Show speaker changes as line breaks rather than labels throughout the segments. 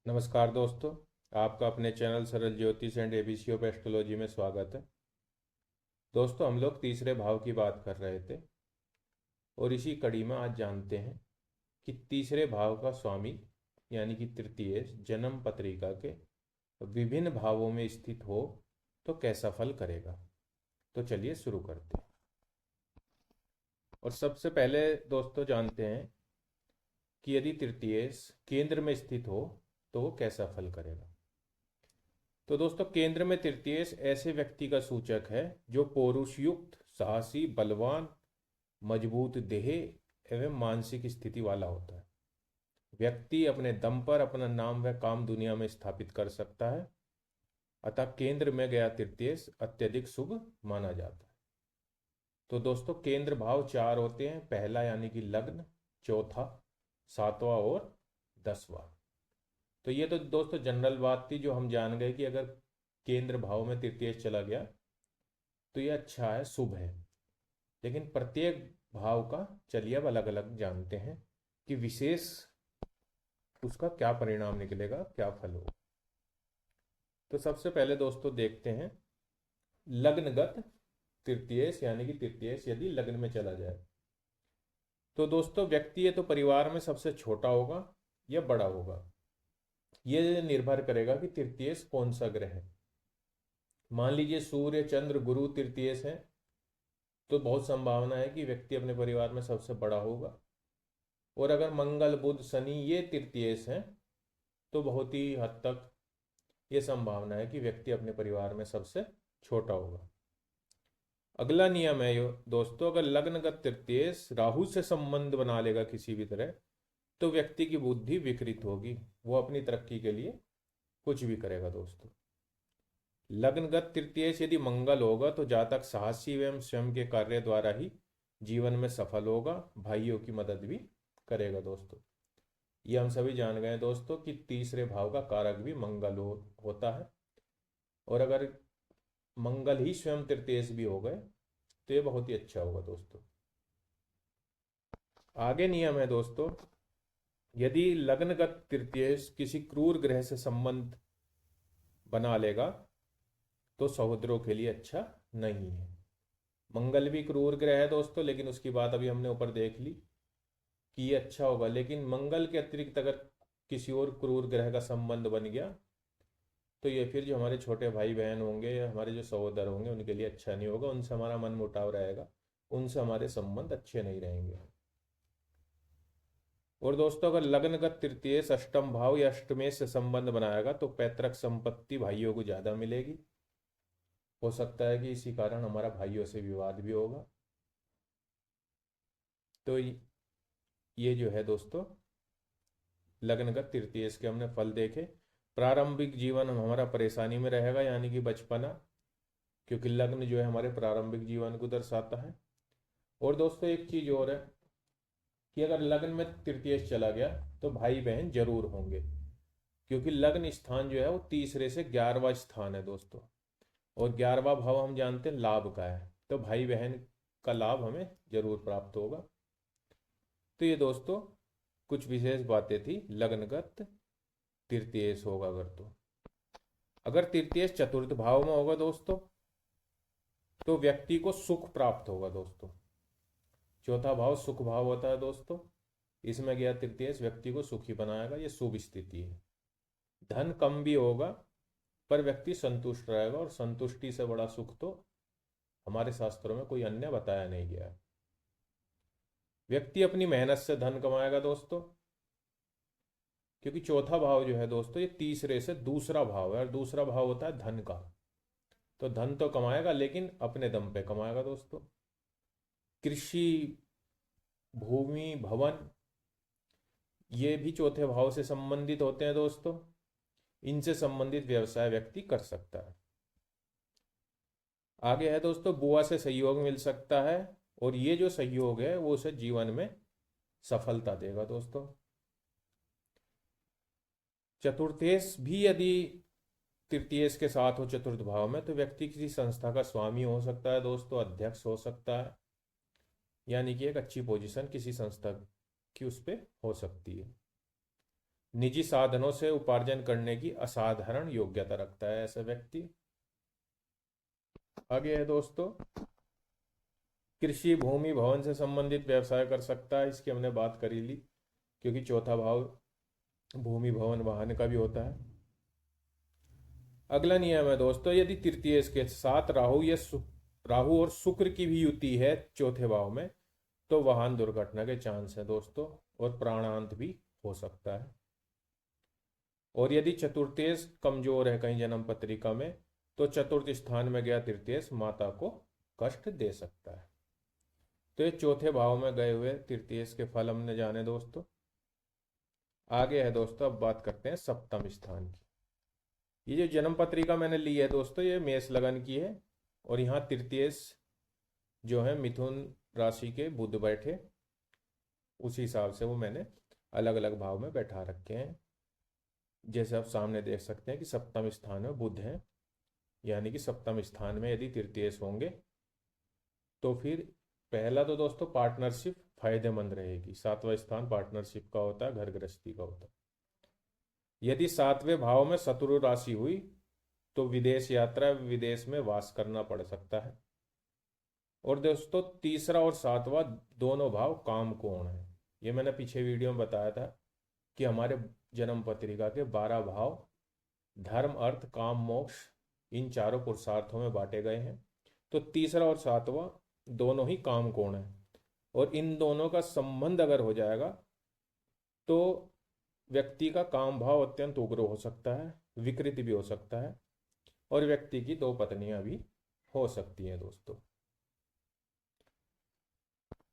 नमस्कार दोस्तों। आपका अपने चैनल सरल ज्योतिष एंड एबीसी ऑफ एस्ट्रोलॉजी में स्वागत है। दोस्तों, हम लोग तीसरे भाव की बात कर रहे थे और इसी कड़ी में आज जानते हैं कि तीसरे भाव का स्वामी यानी कि तृतीय जन्म पत्रिका के विभिन्न भावों में स्थित हो तो कैसा फल करेगा। तो चलिए शुरू करते हैं। और सबसे पहले दोस्तों जानते हैं कि यदि तृतीय केंद्र में स्थित हो तो वो कैसा फल करेगा। तो दोस्तों, केंद्र में तृतीय ऐसे व्यक्ति का सूचक है जो पौरुष युक्त, साहसी, बलवान, मजबूत देह एवं मानसिक स्थिति वाला होता है। व्यक्ति अपने दम पर अपना नाम व काम दुनिया में स्थापित कर सकता है। अतः केंद्र में गया तृतीय अत्यधिक शुभ माना जाता है। तो दोस्तों, केंद्र भाव चार होते हैं। पहला यानी कि लग्न, चौथा, सातवां और दसवां। तो ये तो दोस्तों जनरल बात थी जो हम जान गए कि अगर केंद्र भाव में तृतीय चला गया तो ये अच्छा है, शुभ है। लेकिन प्रत्येक भाव का चलिए अब अलग अलग जानते हैं कि विशेष उसका क्या परिणाम निकलेगा, क्या फल होगा। तो सबसे पहले दोस्तों देखते हैं लग्नगत तृतीय यानी कि तृतीय यदि लग्न में चला जाए तो दोस्तों व्यक्ति ये तो परिवार में सबसे छोटा होगा या बड़ा होगा। ये निर्भर करेगा कि तृतीय कौन सा ग्रह है। मान लीजिए सूर्य, चंद्र, गुरु तृतीय है तो बहुत संभावना है कि व्यक्ति अपने परिवार में सबसे बड़ा होगा। और अगर मंगल, बुध, शनि ये तृतीयेश हैं तो बहुत ही हद तक ये संभावना है कि व्यक्ति अपने परिवार में सबसे छोटा होगा। अगला नियम है यो दोस्तों, अगर लग्नगत तृतीयेश राहु से संबंध बना लेगा किसी भी तरह तो व्यक्ति की बुद्धि विकृत होगी, वो अपनी तरक्की के लिए कुछ भी करेगा दोस्तों। लग्नगत तृतीयेश यदि मंगल होगा तो जातक साहसी एवं स्वयं के कार्य द्वारा ही जीवन में सफल होगा, भाइयों की मदद भी करेगा दोस्तों। ये हम सभी जान गए दोस्तों कि तीसरे भाव का कारक भी मंगल होता है। और अगर मंगल ही स्वयं तृतीयेश भी हो गए तो ये बहुत ही अच्छा होगा दोस्तों। आगे नियम है दोस्तों, यदि लग्नगत तृतीयेश किसी क्रूर ग्रह से संबंध बना लेगा तो सहोदरों के लिए अच्छा नहीं है। मंगल भी क्रूर ग्रह है दोस्तों, लेकिन उसकी बात अभी हमने ऊपर देख ली कि ये अच्छा होगा। लेकिन मंगल के अतिरिक्त अगर किसी और क्रूर ग्रह का संबंध बन गया तो ये फिर जो हमारे छोटे भाई बहन होंगे या हमारे जो सहोदर होंगे उनके लिए अच्छा नहीं होगा। उनसे हमारा मन मुटाव रहेगा, उनसे हमारे संबंध अच्छे नहीं रहेंगे। और दोस्तों, अगर लग्नगत तृतीय अष्टम भाव या अष्टमेश से संबंध बनाएगा तो पैतृक संपत्ति भाइयों को ज्यादा मिलेगी। हो सकता है कि इसी कारण हमारा भाइयों से विवाद भी होगा। तो ये जो है दोस्तों लग्नगत तृतीय के हमने फल देखे। प्रारंभिक जीवन हमारा परेशानी में रहेगा यानी कि बचपना, क्योंकि लग्न जो है हमारे प्रारंभिक जीवन को दर्शाता है। और दोस्तों एक चीज और है कि अगर लग्न में तृतीय चला गया तो भाई बहन जरूर होंगे, क्योंकि लग्न स्थान जो है वो तीसरे से 11वां स्थान है दोस्तों। और 11वां भाव हम जानते हैं लाभ का है, तो भाई बहन का लाभ हमें जरूर प्राप्त होगा। तो ये दोस्तों कुछ विशेष बातें थी लग्नगत तृतीय होगा अगर तृतीय चतुर्थ भाव में होगा दोस्तों तो व्यक्ति को सुख प्राप्त होगा दोस्तों। चौथा भाव सुख भाव होता है दोस्तों, इसमें गया तृतीय व्यक्ति को सुखी बनाएगा, ये शुभ स्थिति है। धन कम भी होगा पर व्यक्ति संतुष्ट रहेगा, और संतुष्टि से बड़ा सुख तो हमारे शास्त्रों में कोई अन्य बताया नहीं गया है। व्यक्ति अपनी मेहनत से धन कमाएगा दोस्तों, क्योंकि चौथा भाव जो है दोस्तों ये तीसरे से दूसरा भाव है, और दूसरा भाव होता है धन का। तो धन तो कमाएगा लेकिन अपने दम पे कमाएगा दोस्तों। कृषि, भूमि, भवन ये भी चौथे भाव से संबंधित होते हैं दोस्तों। इनसे संबंधित व्यवसाय व्यक्ति कर सकता है। आगे है दोस्तों, बुआ से सहयोग मिल सकता है, और ये जो सहयोग है वो उसे जीवन में सफलता देगा दोस्तों। चतुर्थेश भी यदि तृतीयेश के साथ हो चतुर्थ भाव में तो व्यक्ति किसी संस्था का स्वामी हो सकता है दोस्तों, अध्यक्ष हो सकता है, यानी कि एक अच्छी पोजीशन किसी संस्था की उस पर हो सकती है। निजी साधनों से उपार्जन करने की असाधारण योग्यता रखता है ऐसा व्यक्ति। आगे है दोस्तों, कृषि भूमि भवन से संबंधित व्यवसाय कर सकता है, इसकी हमने बात करी ली, क्योंकि चौथा भाव भूमि भवन वाहन का भी होता है। अगला नियम है दोस्तों, यदि तृतीय के साथ राहु और शुक्र की भी युति है चौथे भाव में, तो वाहन दुर्घटना के चांस है दोस्तों, और प्राणांत भी हो सकता है। और यदि चतुर्थीय कमजोर है कहीं जन्म पत्रिका में, तो चतुर्थ स्थान में गया तृतीय माता को कष्ट दे सकता है। तो ये चौथे भाव में गए हुए तृतीय के फल हमने जाने दोस्तों। आगे है दोस्तों, अब बात करते हैं सप्तम स्थान की। ये जो जन्म पत्रिका मैंने ली है दोस्तों, ये मेष लगन की है, और यहाँ तृतीय जो है मिथुन राशि के बुध बैठे, उसी हिसाब से वो मैंने अलग अलग भाव में बैठा रखे हैं। जैसे आप सामने देख सकते हैं कि सप्तम स्थान में बुध है, यानी कि सप्तम स्थान में यदि तृतीय होंगे तो फिर पहला तो दोस्तों पार्टनरशिप फायदेमंद रहेगी। सातवां स्थान पार्टनरशिप का होता है, घर गृहस्थी का होता है। यदि सातवें भाव में शत्रु राशि हुई तो विदेश यात्रा, विदेश में वास करना पड़ सकता है। और दोस्तों तीसरा और सातवां दोनों भाव काम कोण है। ये मैंने पीछे वीडियो में बताया था कि हमारे जन्म पत्रिका के 12 भाव धर्म, अर्थ, काम, मोक्ष, इन चारों पुरुषार्थों में बांटे गए हैं। तो तीसरा और सातवां दोनों ही काम कोण है, और इन दोनों का संबंध अगर हो जाएगा तो व्यक्ति का काम भाव अत्यंत उग्र हो सकता है, विकृत भी हो सकता है, और व्यक्ति की 2 पत्नियां भी हो सकती हैं दोस्तों।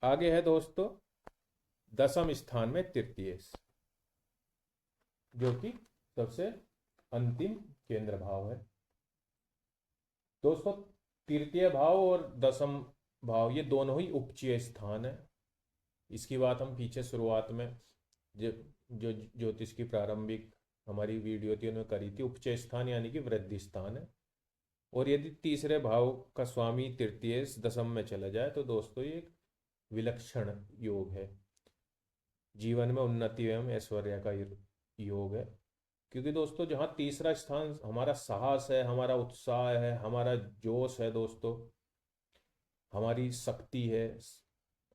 आगे है दोस्तों दसम स्थान में तृतीय, जो कि सबसे अंतिम केंद्र भाव है दोस्तों। तृतीय भाव और दसम भाव ये दोनों ही उपचय स्थान है। इसकी बात हम पीछे शुरुआत में जो ज्योतिष की प्रारंभिक हमारी वीडियो थी उनमें करी थी। उपचय स्थान यानी कि वृद्धि स्थान है। और यदि तीसरे भाव का स्वामी तृतीय दसम में चला जाए तो दोस्तों ये एक विलक्षण योग है, जीवन में उन्नति एवं ऐश्वर्य का योग है। क्योंकि दोस्तों जहाँ तीसरा स्थान हमारा साहस है, हमारा उत्साह है, हमारा जोश है दोस्तों, हमारी शक्ति है,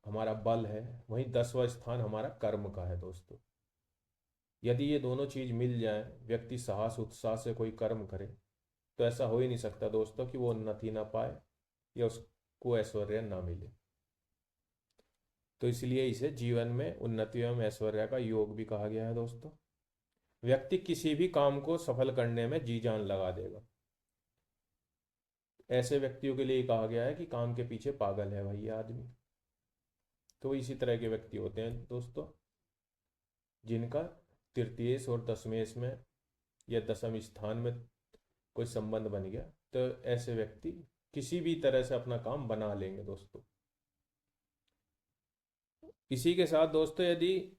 हमारा बल है, वहीं 10वां स्थान हमारा कर्म का है दोस्तों। यदि ये दोनों चीज मिल जाए, व्यक्ति साहस उत्साह से कोई कर्म करे, तो ऐसा हो ही नहीं सकता दोस्तों कि वो उन्नति ना पाए या उसको ऐश्वर्य ना मिले। तो इसलिए इसे जीवन में उन्नति एवं ऐश्वर्य का योग भी कहा गया है दोस्तों। व्यक्ति किसी भी काम को सफल करने में जी जान लगा देगा। ऐसे व्यक्तियों के लिए कहा गया है कि काम के पीछे पागल है भाई ये आदमी। तो इसी तरह के व्यक्ति होते हैं दोस्तों जिनका तृतीय और दशमेश में या दसम स्थान में कोई संबंध बन गया, तो ऐसे व्यक्ति किसी भी तरह से अपना काम बना लेंगे दोस्तों। इसी के साथ दोस्तों यदि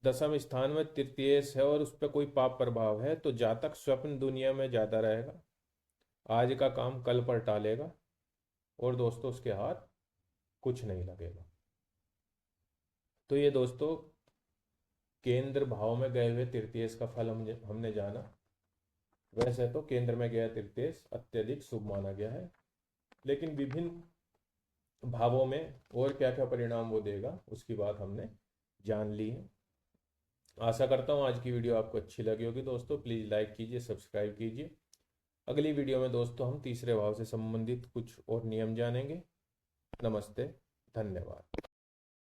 दसम स्थान में तृतीय है और उस पर कोई पाप प्रभाव है, तो जातक स्वप्न दुनिया में ज़्यादा रहेगा, आज का काम कल पर टालेगा, और दोस्तों उसके हाथ कुछ नहीं लगेगा। तो ये दोस्तों केंद्र भाव में गए हुए तृतीय का फल हमने जाना। वैसे तो केंद्र में गया तृतीय अत्यधिक शुभ माना गया है, लेकिन विभिन्न भावों में और क्या क्या परिणाम वो देगा उसकी बात हमने जान ली है। आशा करता हूँ आज की वीडियो आपको अच्छी लगी होगी दोस्तों। प्लीज़ लाइक कीजिए, सब्सक्राइब कीजिए। अगली वीडियो में दोस्तों हम तीसरे भाव से संबंधित कुछ और नियम जानेंगे। नमस्ते, धन्यवाद।